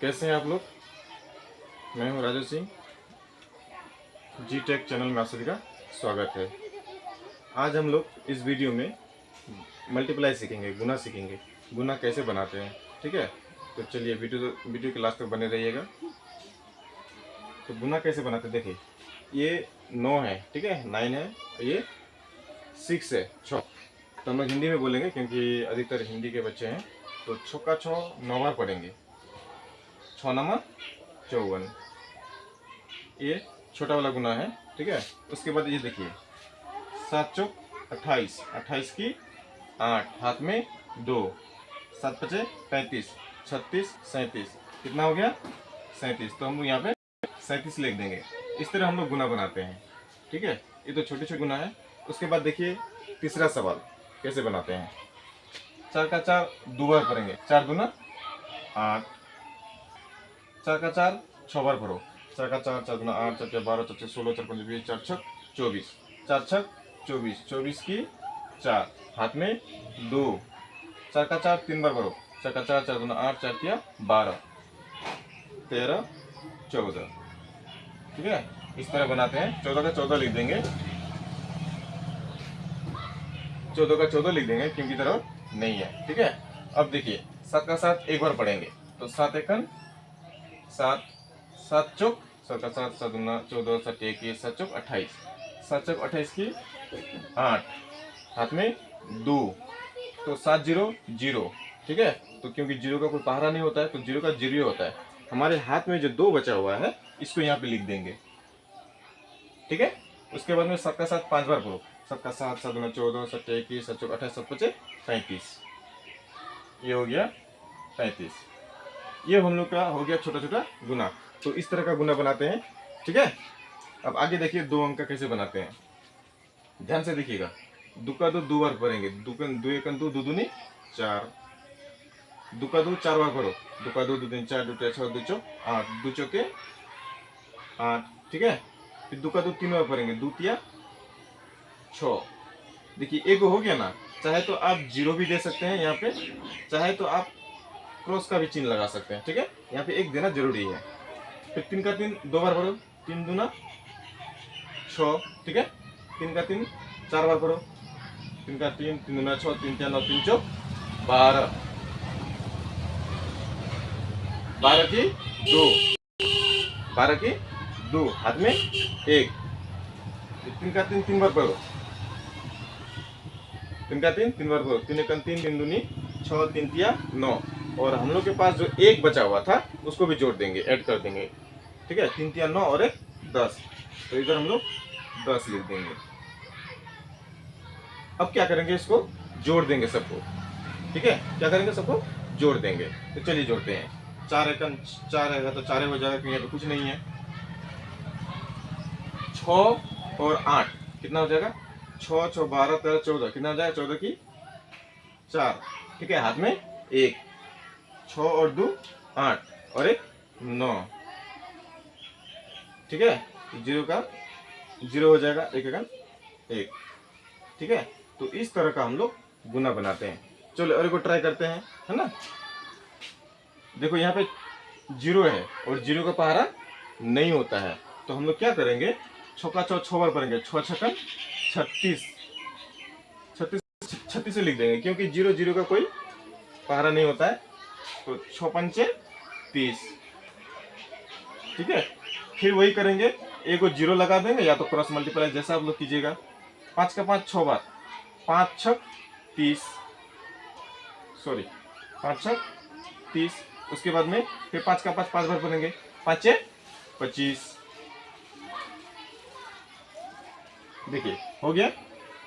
कैसे हैं आप लोग। मैं हूं राजू सिंह। जी टेक चैनल में आप सभी का स्वागत है। आज हम लोग इस वीडियो में मल्टीप्लाई सीखेंगे, गुना सीखेंगे। गुना कैसे बनाते हैं, ठीक है। तो चलिए वीडियो के लास्ट तक बने रहिएगा। तो गुना कैसे बनाते हैं देखिए, ये 9 है, ठीक है, 9 है, ये 6 है, 6। तो हम लोग हिंदी में बोलेंगे क्योंकि अधिकतर हिंदी के बच्चे हैं। तो 6 का 6 9 बार पढ़ेंगे। 6 9 54, ये छोटा वाला गुना है, ठीक है। उसके बाद ये देखिए 7 चौक 28, 28 की 8, हाथ में 2, 7 पचे 35, 36 37, कितना हो गया 37। तो हम लोग यहाँ पे 37 लिख देंगे। इस तरह हम लोग गुना बनाते हैं, ठीक है। ये तो छोटे छोटे गुना है। उसके बाद देखिए तीसरा सवाल कैसे बनाते हैं। 4 का 4 दो बार करेंगे, 4 दूना 8, 4 का 4 6 बार करो। 4 का 4, 4 दूना 8, 4 12, 4 16, 4 5 20, 4 6 24, 4 6 24, 24 की 4, हाथ में 2, 4 का 4 3 बार करो। 4 का 4, 4 दूना 8, 4 तिया 12, 13 14, ठीक है। इस तरह बनाते हैं। 14 का 14 लिख देंगे, 14 का 14 लिख देंगे क्योंकि तरह नहीं है, ठीक है। अब देखिए 7 का 7 एक बार पढ़ेंगे। तो 7 एकन 7, 7 चौक 7 का 7, 7 दूना 14, 7 21, 7 चौक 28, 7 चौक 28 की 8, हाथ में 2, तो 7 0 0, ठीक है। तो क्योंकि 0 का कोई पहाड़ा नहीं होता है तो 0 का 0 होता है। हमारे हाथ में जो 2 बचा हुआ है इसको यहाँ पे लिख देंगे, ठीक है। उसके बाद में 7 का 7 5 बार करो। 7 का 7, 7 दूना 14, 7 21, 7 चौक 28, 7 पचे 35, ये हो गया 35। ये हम लोग का हो गया छोटा छोटा गुना। तो इस तरह का गुना बनाते हैं, ठीक है। अब आगे देखिए 2 अंक का कैसे बनाते हैं, ध्यान से देखिएगा। 2 का 2 दो बार करेंगे। 2 एकन 2, 2 दूनी 4, 2 का 2 4 बार करो। 2 का 2, 2 दूनी 4, 2 6 2 चौक 8, 2 चौके 8, ठीक है। फिर 2 का 2 3 बार करेंगे। 2 तिया 6। देखिए एक हो गया ना। चाहे तो आप 0 भी दे सकते हैं यहाँ पे, चाहे तो आप क्रॉस का भी चिन्ह लगा सकते हैं, ठीक है। यहाँ पे एक देना जरूरी है। फिर 3 का 3 दो बार करो। 3 दूना 6, ठीक है। 3 का 3 4 बार करो। 3 का 3 3 दूना 6, 3 3 9, 3 चौक 12, 12 की 2, 12 की 2, हाथ में 1। 3 का 3 3 बार करो। 3 का 3 3 बार करो। 3 एकन 3, 3 दूनी 6, 3 तिया 9। और हम लोग के पास जो एक बचा हुआ था उसको भी जोड़ देंगे, ऐड कर देंगे, ठीक है। 3 तिया 9 और 1 10। तो इधर हम लोग 10 लिख देंगे। अब क्या करेंगे, इसको जोड़ देंगे सबको, ठीक है। क्या करेंगे, सबको जोड़ देंगे। तो चलिए जोड़ते हैं। 4 एकन 4 रहेगा तो 4 हो जाएगा क्योंकि यहाँ पे कुछ नहीं है। 6 और 8 कितना हो जाएगा, 6 6 12 13 14, कितना हो जाएगा 14 की 4, ठीक है। हाथ में 1, 6 और 2 8 और 1 9, ठीक है। 0 का 0 हो जाएगा, 1 एकन 1, ठीक है। तो इस तरह का हम लोग गुना बनाते हैं। चलो और को ट्राई करते हैं, है ना। देखो यहाँ पे 0 है और 0 का पहाड़ा नहीं होता है। तो हम लोग क्या करेंगे, 6 का 6 बार करेंगे। 6 छक्कन 36, 36 से लिख देंगे क्योंकि 0 0 का कोई पहाड़ा नहीं होता है। तो 6 पंचे 30, ठीक है। फिर वही करेंगे, एक को 0 लगा देंगे या तो क्रॉस मल्टीप्लाई जैसा आप लोग कीजिएगा। 5 का 5 6 बार, 5 छक 30, सॉरी 5 छक 30। उसके बाद में फिर 5 का 5 5 बार करेंगे। 5 25, देखिए हो गया।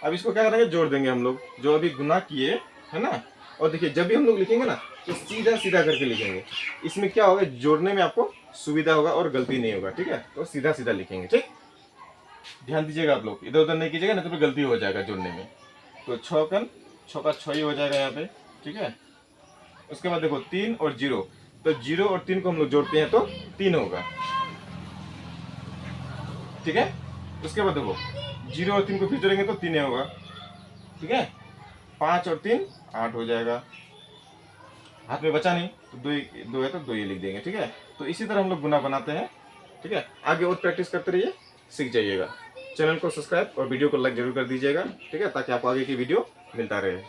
अब इसको क्या करेंगे, जोड़ देंगे हम लोग जो अभी गुना किए, है ना। और देखिए जब भी हम लोग लिखेंगे ना तो सीधा सीधा करके लिखेंगे। इसमें क्या होगा, जोड़ने में आपको सुविधा होगा और गलती नहीं होगा, ठीक है। तो सीधा सीधा लिखेंगे, ठीक। ध्यान दीजिएगा आप लोग, इधर उधर नहीं कीजिएगा नहीं तो फिर गलती हो जाएगा जोड़ने में। तो 6 का 6 ही हो जाएगा यहाँ पे, ठीक है। उसके बाद देखो 3 और 0, तो 0 और 3 को हम लोग जोड़ते हैं तो 3 होगा, ठीक है। उसके बाद देखो 0 और 3 को फिर जोड़ेंगे तो 3 होगा, ठीक है। 5 और 3 8 हो जाएगा। हाथ में बचा नहीं तो दो है तो दो ये लिख देंगे, ठीक है। तो इसी तरह हम लोग गुना बनाते हैं, ठीक है। आगे और प्रैक्टिस करते रहिए, सीख जाइएगा। चैनल को सब्सक्राइब और वीडियो को लाइक जरूर कर दीजिएगा, ठीक है, ताकि आपको आगे की वीडियो मिलता रहे।